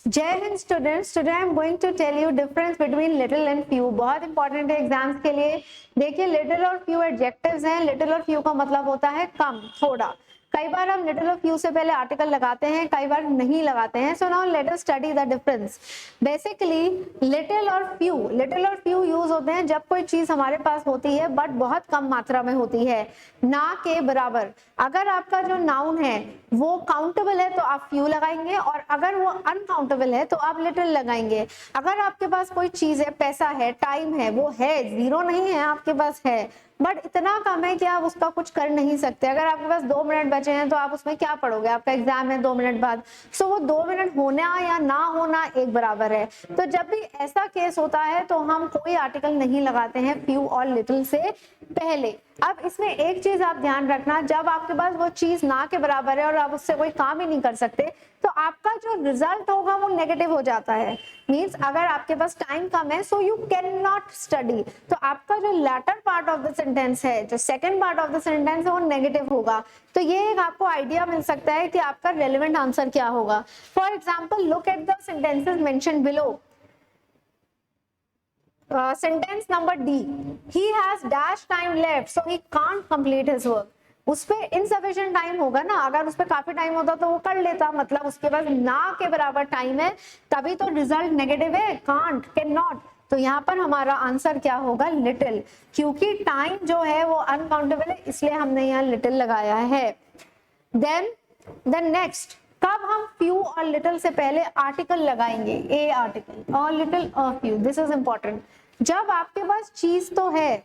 जय हिंद students, today I am going to tell you difference between little and few. बहुत important है exams के लिए। देखिए, लिटिल और फ्यू एडजेक्टिव्स हैं। लिटिल और फ्यू का मतलब होता है कम, थोड़ा। कई बार हम लिटिल और फ्यू से पहले आर्टिकल लगाते हैं, कई बार नहीं लगाते हैं। So now let us study the difference. Basically little और फ्यू यूज होते हैं जब कोई चीज हमारे पास होती है बट बहुत कम मात्रा में होती है, ना के बराबर। अगर आपका जो नाउन है वो काउंटेबल है तो आप फ्यू लगाएंगे, और अगर वो अनकाउंटेबल है तो आप लिटिल लगाएंगे। अगर आपके पास कोई चीज है, पैसा है, टाइम है, वो है, जीरो नहीं है, आपके पास है बट इतना कम है कि आप उसका कुछ कर नहीं सकते। अगर आपके पास 2 मिनट बचे हैं तो आप उसमें क्या पढ़ोगे? आपका एग्जाम है 2 मिनट बाद। सो वो 2 मिनट होना या ना होना एक बराबर है। तो जब भी ऐसा केस होता है तो हम कोई आर्टिकल नहीं लगाते हैं फ्यू और लिटिल से पहले। अब इसमें एक चीज आप ध्यान रखना, जब आपके पास वो चीज ना के बराबर है और आप उससे कोई काम ही नहीं कर सकते तो आपका जो रिजल्ट होगा वो नेगेटिव हो जाता है। मींस अगर आपके पास टाइम कम है so you can not study, तो आपका जो latter part of the sentence है, जो second part of the sentence है, वो नेगेटिव होगा। तो ये एक आपको आइडिया मिल सकता है कि आपका रेलेवेंट आंसर क्या होगा। For example, look at the sentences mentioned below. Sentence number D, he has dash time left so he can't complete his work. उस पे insufficient टाइम होगा ना, अगर उस पे काफी टाइम होता तो वो कर लेता, मतलब उसके पास ना के बराबर टाइम है, तभी तो रिजल्ट नेगेटिव है, can't, cannot। तो यहाँ पर हमारा आंसर क्या होगा? लिटिल, क्योंकि टाइम जो है वो अनकाउंटेबल है, इसलिए हमने यहाँ लिटिल लगाया है। देन द नेक्स्ट, कब हम फ्यू और लिटिल से पहले आर्टिकल लगाएंगे? ए आर्टिकल, और लिटिल और फ्यू, दिस इज इंपॉर्टेंट। जब आपके पास चीज तो है,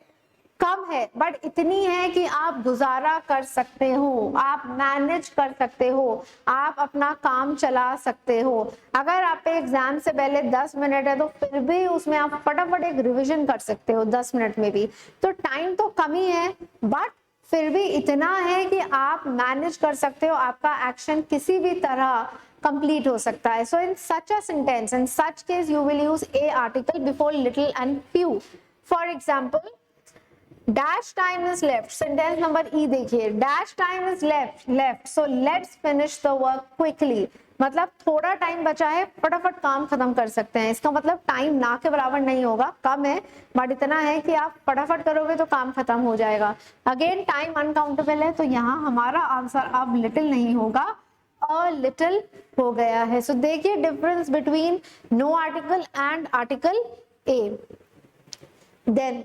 कम है बट इतनी है कि आप गुजारा कर सकते हो, आप मैनेज कर सकते हो, आप अपना काम चला सकते हो। अगर आप पे एग्जाम से पहले 10 मिनट है तो फिर भी उसमें आप फटाफट एक रिवीजन कर सकते हो 10 मिनट में भी। तो टाइम तो कम ही है बट फिर भी इतना है कि आप मैनेज कर सकते हो, आपका एक्शन किसी भी तरह कंप्लीट हो सकता है। So in such a sentence, in such case you will use a article before little and few. For example, dash time is left, sentence number e देखिए, dash time is left so let's finish the work quickly. मतलब थोड़ा time बचा है, फटाफट काम खत्म कर सकते हैं। इसका मतलब टाइम ना के बराबर नहीं होगा, कम है बट इतना है कि आप फटाफट करोगे तो काम खत्म हो जाएगा। अगेन टाइम अनकाउंटेबल है तो यहाँ हमारा आंसर अब लिटिल नहीं होगा, अ लिटिल हो गया है। सो देखिए difference between no article and article A. Then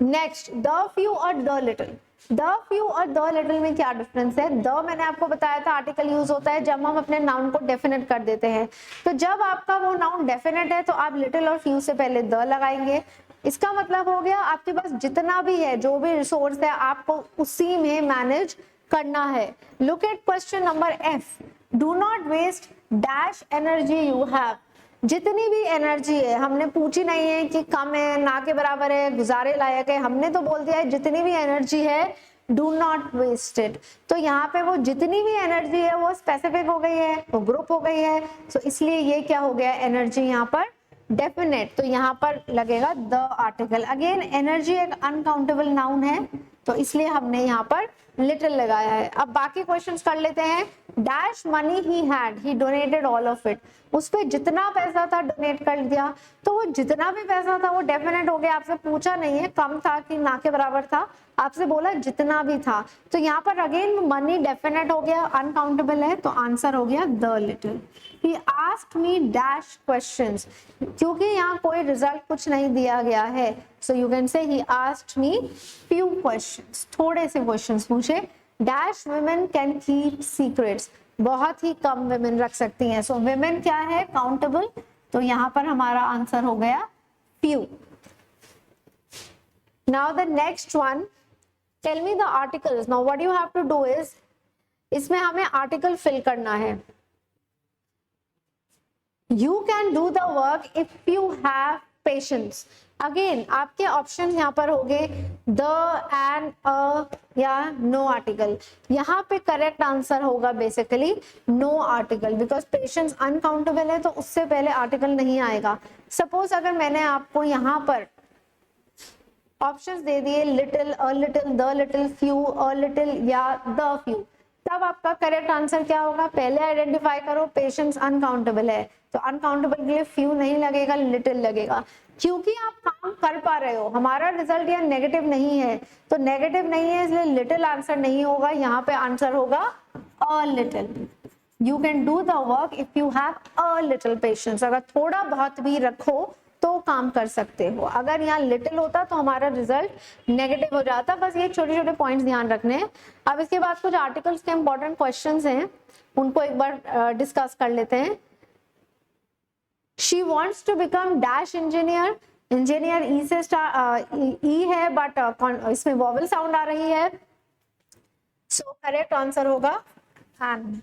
next, the few और द लिटिल। द फ्यू और द लिटिल में क्या डिफरेंस है? द मैंने आपको बताया था आर्टिकल यूज होता है जब हम अपने नाउन को डेफिनेट कर देते हैं। तो जब आपका वो नाउन डेफिनेट है तो आप लिटिल और फ्यू से पहले द लगाएंगे। इसका मतलब हो गया आपके पास जितना भी है, जो भी रिसोर्स है, आपको उसी में मैनेज करना है। Look at question number F, do not waste dash energy you have. जितनी भी एनर्जी है, हमने पूछी नहीं है कि कम है, ना के बराबर है, गुजारे लायक है, हमने तो बोल दिया है जितनी भी एनर्जी है डू नॉट वेस्ट इट। तो यहाँ पे वो जितनी भी एनर्जी है वो स्पेसिफिक हो गई है, वो ग्रुप हो गई है। तो इसलिए ये क्या हो गया? एनर्जी यहाँ पर डेफिनेट, तो यहाँ पर लगेगा द आर्टिकल। अगेन एनर्जी एक अनकाउंटेबल नाउन है तो इसलिए हमने यहाँ पर लिटिल लगाया है। अब बाकी क्वेश्चंस कर लेते हैं। Dash money he had, he donated all of it. उस पे जितना पैसा था डोनेट कर दिया, तो वो जितना भी पैसा था वो डेफिनेट हो गया। आपसे पूछा नहीं है कम था कि ना के बराबर था, आपसे बोला जितना भी था। तो यहाँ पर अगेन मनी डेफिनेट हो गया, अनकाउंटेबल है, तो आंसर हो गया the little. He asked me dash questions, क्योंकि यहाँ कोई रिजल्ट कुछ नहीं दिया गया है, so you can say he asked me few questions, थोड़े से क्वेश्चंस पूछे। Dash women can keep secrets, बहुत ही कम women रख सकती हैं। so women क्या है? काउंटेबल, तो यहाँ पर हमारा आंसर हो गया few। now the next one, tell me the articles। now what you have to do is, इसमें हमें आर्टिकल फिल करना है। You can do the work if you have patience। Again आपके ऑप्शन यहाँ पर हो गए द, एंड, अ या नो आर्टिकल। यहाँ पे करेक्ट आंसर होगा basically no article, because patience uncountable है तो उससे पहले आर्टिकल नहीं आएगा। सपोज अगर मैंने आपको यहाँ पर ऑप्शंस दे दिए little, a little, the little, few, a little या द फ्यू, तब आपका करेक्ट आंसर क्या होगा, पहले आइडेंटिफाई करो पेशेंट्स अनकाउंटेबल है, तो अनकाउंटेबल के लिए फ्यू नहीं लगेगा, लिटिल लगेगा, क्योंकि आप काम कर पा रहे हो, हमारा रिजल्ट यहाँ नेगेटिव नहीं है, तो नेगेटिव नहीं है इसलिए लिटिल आंसर नहीं होगा, यहाँ पे आंसर होगा a little. You can do the work if you have a little patience, अगर थोड़ा बहुत भी रखो तो काम कर सकते हो, अगर यहाँ लिटिल होता तो हमारा रिजल्ट नेगेटिव हो जाता। बस ये छोटे छोटे पॉइंट्स ध्यान रखने हैं। अब इसके बाद कुछ आर्टिकल्स के इंपॉर्टेंट क्वेश्चंस हैं, उनको एक बार डिस्कस कर लेते हैं। She wants to become dash engineer, engineer e से ई है बट इसमें वॉवल साउंड आ रही है, सो करेक्ट आंसर होगा and,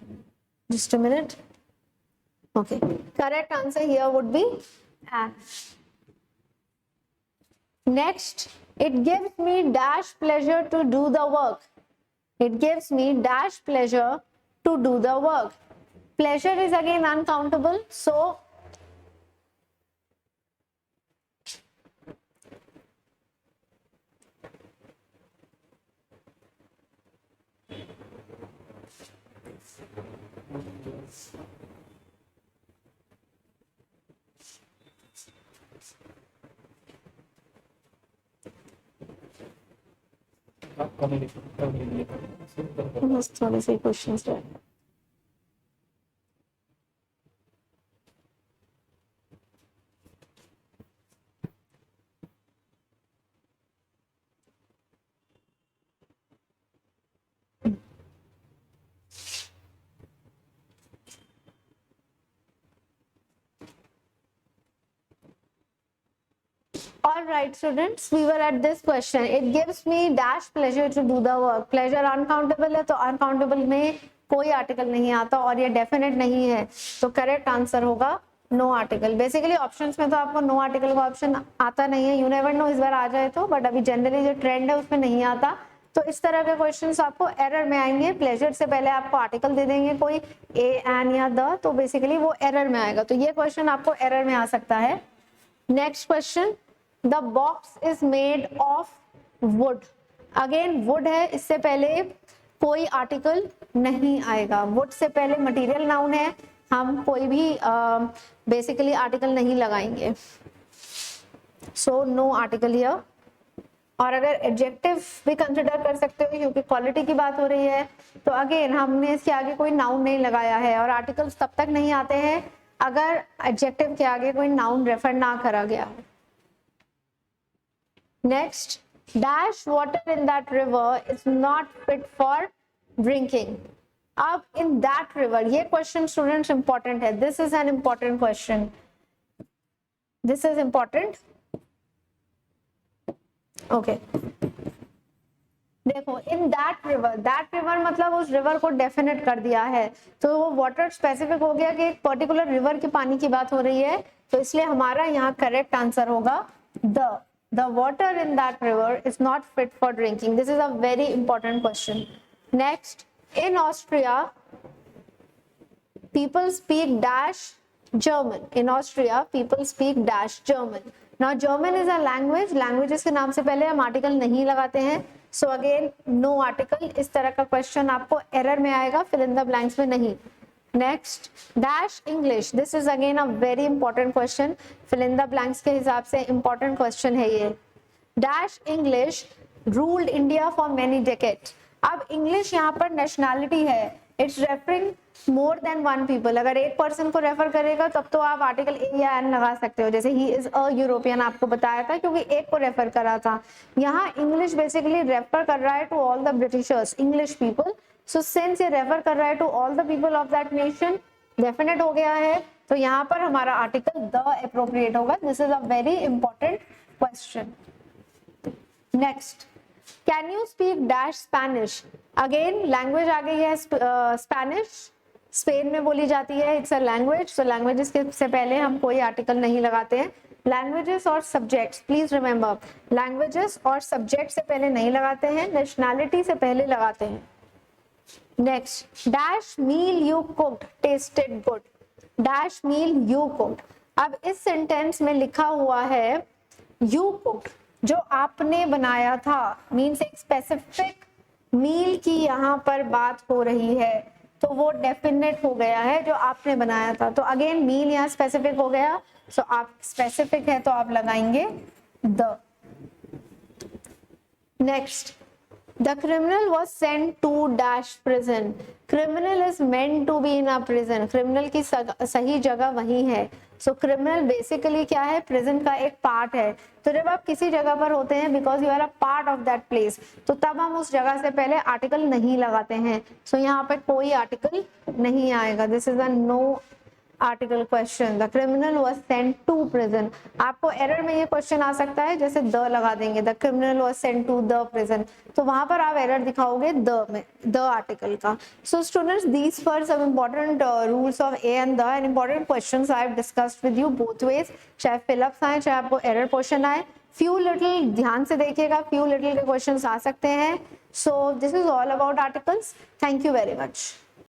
just a minute, okay, correct answer here would be and. Next, it gives me dash pleasure to do the work. It gives me dash pleasure to do the work. Pleasure is again uncountable, so थोड़े से questions रहे। All right, students, we were at this question. It gives me dash pleasure to do the work. Pleasure uncountable है, तो uncountable में कोई article नहीं आता और ये डेफिनेट नहीं है, तो करेक्ट आंसर होगा नो आर्टिकल। बेसिकली ऑप्शंस में तो आपको नो आर्टिकल का ऑप्शन आता नहीं है, यू नेवर नो, इस बार आ जाए तो, बट अभी जनरली जो ट्रेंड है उसमें नहीं आता, तो इस तरह के क्वेश्चंस आपको एरर में आएंगे। प्लेजर से पहले आपको आर्टिकल दे देंगे कोई ए एन या द, तो बेसिकली वो एरर में आएगा, तो ये क्वेश्चन आपको एरर में आ सकता है। Next question, the box is made of would, again would है, इससे पहले कोई आर्टिकल नहीं आएगा, वुड से पहले मटेरियल नाउन है, हम कोई भी बेसिकली आर्टिकल नहीं लगाएंगे, सो नो आर्टिकल हियर। और अगर एडजेक्टिव भी कंसिडर कर सकते हो क्योंकि क्वालिटी की बात हो रही है, तो अगेन हमने इसके आगे कोई नाउन नहीं लगाया है, और आर्टिकल्स तब तक नहीं आते हैं अगर एडजेक्टिव के आगे कोई नाउन रेफर ना करा गया हो। Next, dash water in that river is not fit for drinking. अब इन दैट रिवर, ये क्वेश्चन स्टूडेंट्स इंपॉर्टेंट है, this is an important question, this is important, okay. देखो, इन दैट रिवर मतलब उस रिवर को डेफिनेट कर दिया है, तो वो वाटर स्पेसिफिक हो गया कि एक पर्टिकुलर रिवर के पानी की बात हो रही है, तो इसलिए हमारा यहाँ करेक्ट आंसर होगा the water in that river is not fit for drinking. This is a very important question. Next, in Austria people speak dash German. In Austria people speak dash German. Now German is a language, languages के नाम से पहले हम article नहीं लगाते हैं, so again no article। इस तरह का क्वेश्चन आपको एरर में आएगा, fill in the blanks में नहीं। Next, dash English, this is again a very important question, fill in the blanks के हिसाब से important question है ये। Dash English ruled India for many decades। अब English यहाँ पर nationality है, it's referring more than one people। अगर एक पर्सन को रेफर करेगा तब तो आप आर्टिकल ए या एन लगा सकते हो, जैसे he is a European आपको बताया था क्योंकि एक को रेफर करा था। यहाँ English बेसिकली रेफर कर रहा है to all the Britishers, English people, so since ये रेफर कर रहा है to all the people of that nation, definite हो गया है, तो यहाँ पर हमारा आर्टिकल द अप्रोप्रिएट होगा। This is a very important question. Next, can you speak dash Spanish, again language आ गई है, स्पेनिश स्पेन में बोली जाती है, इट्स अ लैंग्वेज, तो लैंग्वेजेस के से पहले हम कोई आर्टिकल नहीं लगाते हैं। लैंग्वेजेस और सब्जेक्ट्स, प्लीज रिमेंबर, लैंग्वेजेस और सब्जेक्ट से पहले नहीं लगाते हैं, नेशनैलिटी से पहले लगाते हैं। Next, dash meal you cooked tasted good, dash meal you cooked. अब इस सेंटेंस में लिखा हुआ है यू कुक्ड, जो आपने बनाया था, मीन्स एक स्पेसिफिक मील की यहाँ पर बात हो रही है तो वो डेफिनेट हो गया है जो आपने बनाया था। तो अगेन मील यहाँ स्पेसिफिक हो गया, सो आप स्पेसिफिक है तो आप लगाएंगे the. Next, the criminal was sent to dash prison. Criminal is meant to be in a prison. criminal की सही जगह वही है। so criminal basically क्या है, prison का एक पार्ट है। तो जब आप किसी जगह पर होते हैं because you are a part of that place, तो तब हम उस जगह से पहले आर्टिकल नहीं लगाते हैं। so यहाँ पे कोई आर्टिकल नहीं आएगा। This is a no article question. The criminal was sent to prison. आपको एरर में ये क्वेश्चन आ सकता है, जैसे द लगा देंगे, the criminal was sent to the prison, तो वहां पर आप एरर दिखाओगे द में, द आर्टिकल का। So students, these were some important rules of A and the and important questions I have discussed with you both ways, चाहे fill ups आए चाहे आपको एरर क्वेश्चन आए। फ्यू लिटिल ध्यान से देखिएगा, फ्यू लिटिल के क्वेश्चंस आ सकते हैं। So this is all about articles. Thank you very much.